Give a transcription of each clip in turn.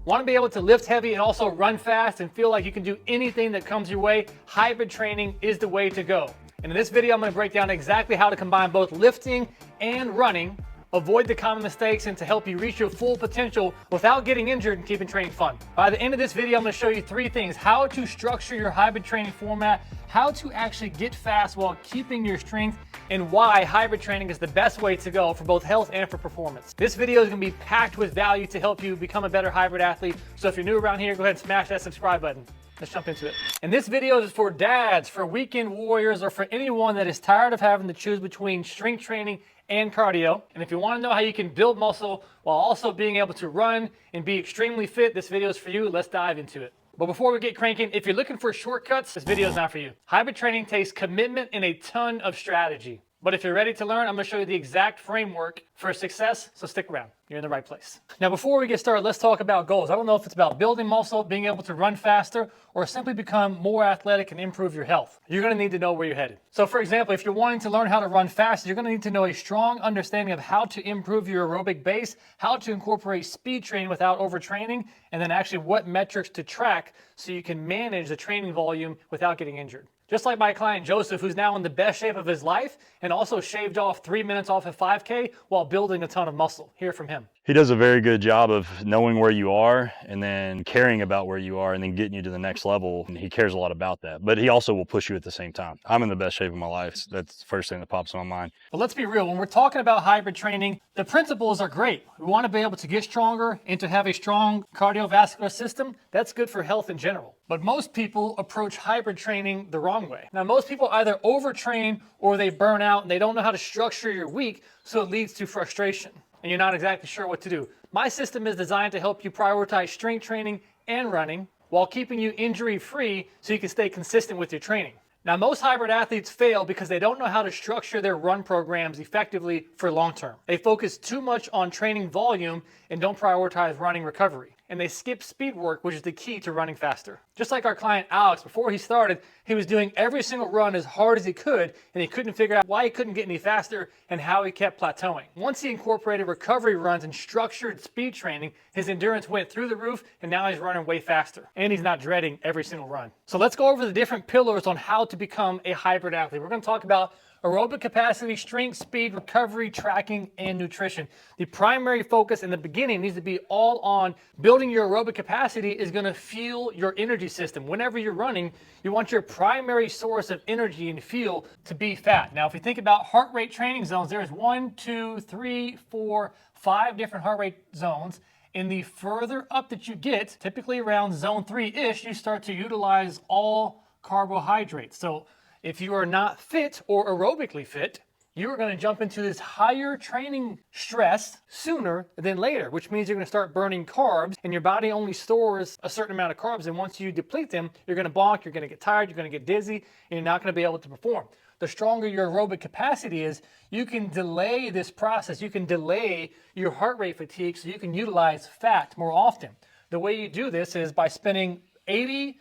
Want to be able to lift heavy and also run fast and feel like you can do anything that comes your way? Hybrid training is the way to go. And in this video, I'm going to break down exactly how to combine both lifting and running, avoid the common mistakes, and to help you reach your full potential without getting injured and keeping training fun. By the end of this video, I'm going to show you 3 things: how to structure your hybrid training format, how to actually get fast while keeping your strength, and why hybrid training is the best way to go for both health and for performance. This video is going to be packed with value to help you become a better hybrid athlete. So if you're new around here, go ahead and smash that subscribe button. Let's jump into it. And this video is for dads, for weekend warriors, or for anyone that is tired of having to choose between strength training and cardio. And if you want to know how you can build muscle while also being able to run and be extremely fit, this video is for you. Let's dive into it. But before we get cranking, if you're looking for shortcuts, this video is not for you. Hybrid training takes commitment and a ton of strategy. But if you're ready to learn, I'm going to show you the exact framework for success, so stick around. You're in the right place. Now, before we get started, let's talk about goals. I don't know if it's about building muscle, being able to run faster, or simply become more athletic and improve your health. You're going to need to know where you're headed. So for example, if you're wanting to learn how to run fast, you're going to need to know a strong understanding of how to improve your aerobic base, how to incorporate speed training without overtraining, and then actually what metrics to track so you can manage the training volume without getting injured. Just like my client Joseph, who's now in the best shape of his life and also shaved off 3 minutes off of 5K while building a ton of muscle. Hear from him. He does a very good job of knowing where you are and then caring about where you are and then getting you to the next level. And he cares a lot about that, but he also will push you at the same time. I'm in the best shape of my life. That's the first thing that pops in my mind. But let's be real. When we're talking about hybrid training, the principles are great. We want to be able to get stronger and to have a strong cardiovascular system. That's good for health in general. But most people approach hybrid training the wrong way. Now, most people either overtrain or they burn out and they don't know how to structure your week, so it leads to frustration and you're not exactly sure what to do. My system is designed to help you prioritize strength training and running while keeping you injury-free so you can stay consistent with your training. Now, most hybrid athletes fail because they don't know how to structure their run programs effectively for long-term. They focus too much on training volume and don't prioritize running recovery. And they skip speed work, which is the key to running faster. Just like our client Alex, before he started, he was doing every single run as hard as he could, and he couldn't figure out why he couldn't get any faster and how he kept plateauing. Once he incorporated recovery runs and structured speed training, his endurance went through the roof, and now he's running way faster. And he's not dreading every single run. So let's go over the different pillars on how to become a hybrid athlete. We're going to talk about aerobic capacity, strength, speed, recovery, tracking, and nutrition. The primary focus in the beginning needs to be all on building your aerobic capacity is going to fuel your energy system. Whenever you're running, you want your primary source of energy and fuel to be fat. Now, if you think about heart rate training zones, there's 1, 2, 3, 4, 5 different heart rate zones. And the further up that you get, typically around zone 3-ish, you start to utilize all carbohydrates. So if you are not fit or aerobically fit, you are going to jump into this higher training stress sooner than later, which means you're going to start burning carbs, and your body only stores a certain amount of carbs, and once you deplete them, you're going to bonk, you're going to get tired, you're going to get dizzy, and you're not going to be able to perform. The stronger your aerobic capacity is, you can delay this process. You can delay your heart rate fatigue so you can utilize fat more often. The way you do this is by spending 80%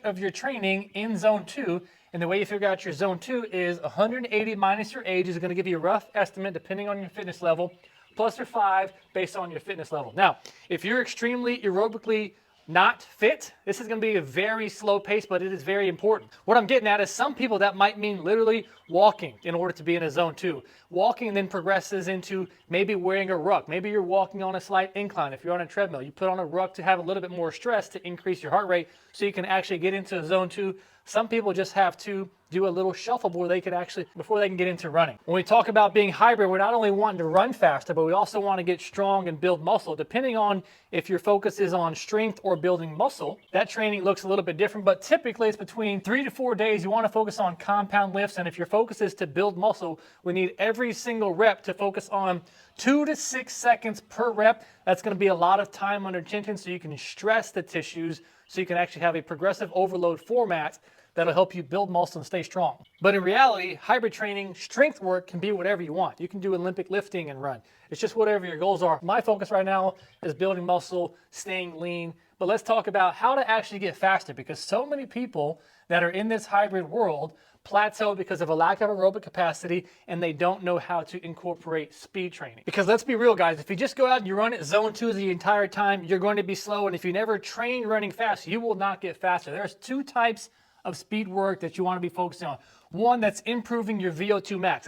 of your training in zone 2. And the way you figure out your zone 2 is 180 minus your age is going to give you a rough estimate depending on your fitness level, plus or 5 based on your fitness level. Now, if you're extremely aerobically not fit, this is going to be a very slow pace, but it is very important. What I'm getting at is some people that might mean literally walking in order to be in a zone 2. Walking then progresses into maybe wearing a ruck. Maybe you're walking on a slight incline. If you're on a treadmill, you put on a ruck to have a little bit more stress to increase your heart rate so you can actually get into zone 2. Some people just have to do a little shuffle before they can get into running. When we talk about being hybrid, we're not only wanting to run faster, but we also want to get strong and build muscle. Depending on if your focus is on strength or building muscle, that training looks a little bit different, but typically it's between 3 to 4 days. You want to focus on compound lifts, and if your focus is to build muscle, we need every single rep to focus on 2 to 6 seconds per rep. That's going to be a lot of time under tension so you can stress the tissues so you can actually have a progressive overload format that'll help you build muscle and stay strong. But in reality, hybrid training, strength work can be whatever you want. You can do Olympic lifting and run. It's just whatever your goals are. My focus right now is building muscle, staying lean. But let's talk about how to actually get faster, because so many people that are in this hybrid world plateau because of a lack of aerobic capacity, and they don't know how to incorporate speed training. Because let's be real, guys, if you just go out and you run at zone 2 the entire time, you're going to be slow. And if you never train running fast, you will not get faster. There's 2 types of speed work that you want to be focusing on. One that's improving your VO2 max.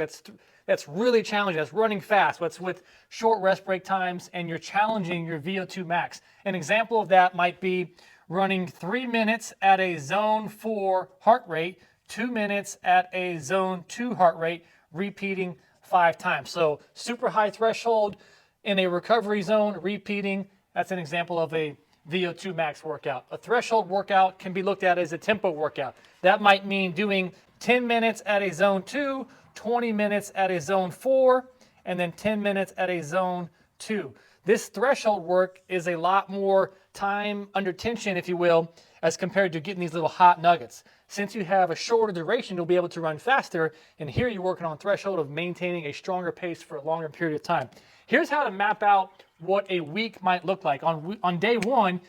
That's really challenging. That's running fast. That's with short rest break times, and you're challenging your VO2 max. An example of that might be running 3 minutes at a zone 4 heart rate, 2 minutes at a zone 2 heart rate, repeating 5 times. So super high threshold in a recovery zone, repeating. That's an example of a VO2 max workout. A threshold workout can be looked at as a tempo workout. That might mean doing 10 minutes at a zone 2, 20 minutes at a zone 4, and then 10 minutes at a zone 2. This threshold work is a lot more time under tension, if you will, as compared to getting these little hot nuggets. Since you have a shorter duration, you'll be able to run faster, and here you're working on threshold of maintaining a stronger pace for a longer period of time. Here's how to map out what a week might look like. On day 1,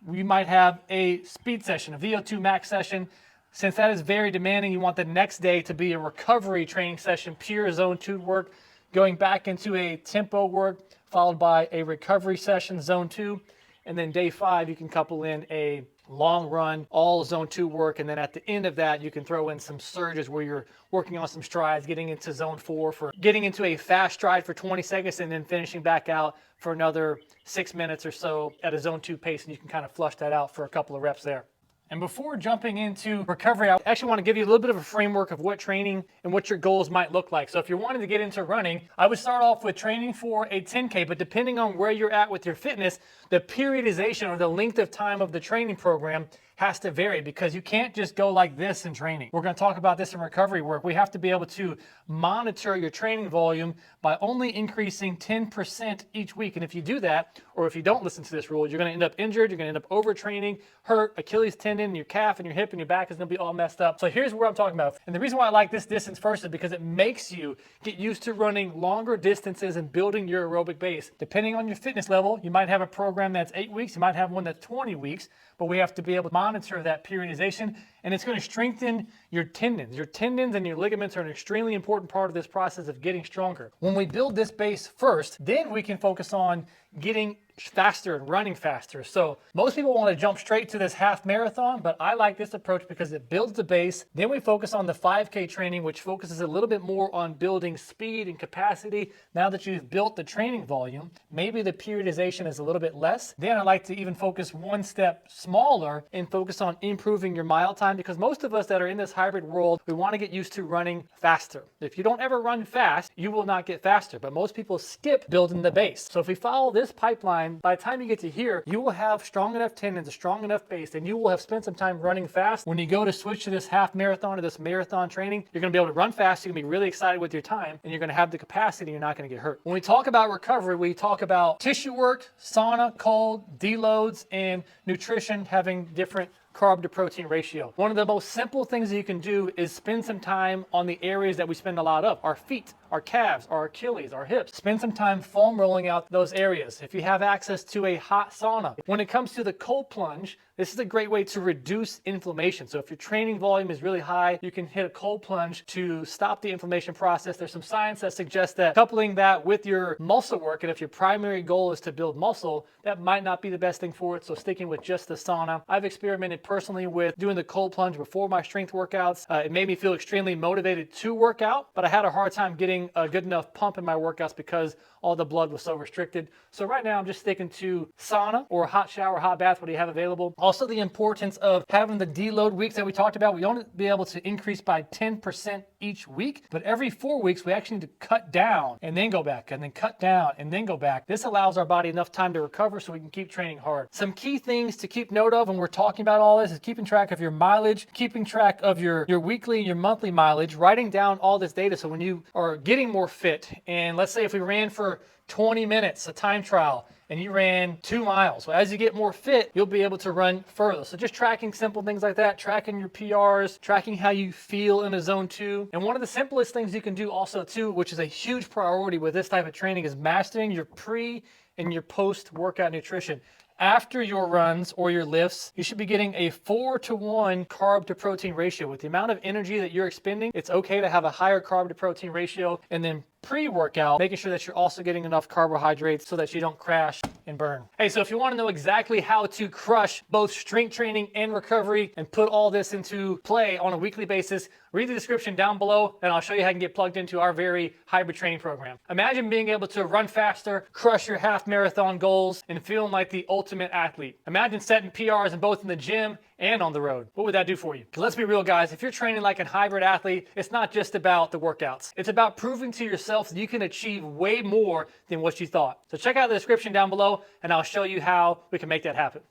we might have a speed session, a VO2 max session. Since that is very demanding, you want the next day to be a recovery training session, pure zone 2 work, going back into a tempo work, followed by a recovery session, zone 2. And then day 5, you can couple in a long run, all zone 2 work. And then at the end of that, you can throw in some surges where you're working on some strides, getting into zone 4 for getting into a fast stride for 20 seconds and then finishing back out for another 6 minutes or so at a zone 2 pace. And you can kind of flush that out for a couple of reps there. And before jumping into recovery, I actually want to give you a little bit of a framework of what training and what your goals might look like. So if you're wanting to get into running, I would start off with training for a 10K, but depending on where you're at with your fitness, the periodization or the length of time of the training program has to vary, because you can't just go like this in training. We're going to talk about this in recovery work. We have to be able to monitor your training volume by only increasing 10% each week. And if you do that, or if you don't listen to this rule, you're going to end up injured, you're going to end up overtraining, hurt, Achilles tendon, your calf and your hip and your back is going to be all messed up. So here's what I'm talking about. And the reason why I like this distance first is because it makes you get used to running longer distances and building your aerobic base. Depending on your fitness level, you might have a program that's 8 weeks, you might have one that's 20 weeks, but we have to be able to monitor that periodization, and it's going to strengthen your tendons. Your tendons and your ligaments are an extremely important part of this process of getting stronger. When we build this base first, then we can focus on getting faster and running faster. So most people want to jump straight to this half marathon, but I like this approach because it builds the base. Then we focus on the 5K training, which focuses a little bit more on building speed and capacity. Now that you've built the training volume, maybe the periodization is a little bit less. Then I like to even focus one step smaller and focus on improving your mile time, because most of us that are in this hybrid world, we want to get used to running faster. If you don't ever run fast, you will not get faster, but most people skip building the base. So if we follow this pipeline, by the time you get to here, you will have strong enough tendons, a strong enough base, and you will have spent some time running fast. When you go to switch to this half marathon or this marathon training, you're going to be able to run fast, you're going to be really excited with your time, and you're going to have the capacity, you're not going to get hurt. When we talk about recovery, we talk about tissue work, sauna, cold, deloads, and nutrition having different carb to protein ratio. One of the most simple things that you can do is spend some time on the areas that we spend a lot of, our feet, our calves, our Achilles, our hips. Spend some time foam rolling out those areas. If you have access to a hot sauna. When it comes to the cold plunge, this is a great way to reduce inflammation. So if your training volume is really high, you can hit a cold plunge to stop the inflammation process. There's some science that suggests that coupling that with your muscle work, and if your primary goal is to build muscle, that might not be the best thing for it. So sticking with just the sauna. I've experimented personally with doing the cold plunge before my strength workouts. It made me feel extremely motivated to work out, but I had a hard time getting a good enough pump in my workouts because all the blood was so restricted. So right now I'm just sticking to sauna or hot shower, hot bath, what do you have available. Also the importance of having the deload weeks that we talked about. We want to be able to increase by 10% each week, but every 4 weeks we actually need to cut down and then go back and then cut down and then go back. This allows our body enough time to recover so we can keep training hard. Some key things to keep note of when we're talking about all this is keeping track of your mileage, keeping track of your weekly and your monthly mileage, writing down all this data. So when you are getting more fit, and let's say if we ran for 20 minutes, a time trial, and you ran 2 miles. So as you get more fit, you'll be able to run further. So just tracking simple things like that, tracking your PRs, tracking how you feel in a zone 2. And one of the simplest things you can do also too, which is a huge priority with this type of training, is mastering your pre and your post workout nutrition. after your runs or your lifts, you should be getting a 4-to-1 carb to protein ratio. With the amount of energy that you're expending, it's okay to have a higher carb to protein ratio. And then pre-workout, making sure that you're also getting enough carbohydrates so that you don't crash and burn. Hey, so if you want to know exactly how to crush both strength training and recovery and put all this into play on a weekly basis, read the description down below and I'll show you how you can get plugged into our very hybrid training program. Imagine being able to run faster, crush your half marathon goals, and feeling like the ultimate athlete. Imagine setting PRs in both in the gym and on the road. What would that do for you? 'Cause let's be real, guys. If you're training like a hybrid athlete, it's not just about the workouts. It's about proving to yourself that you can achieve way more than what you thought. So check out the description down below and I'll show you how we can make that happen.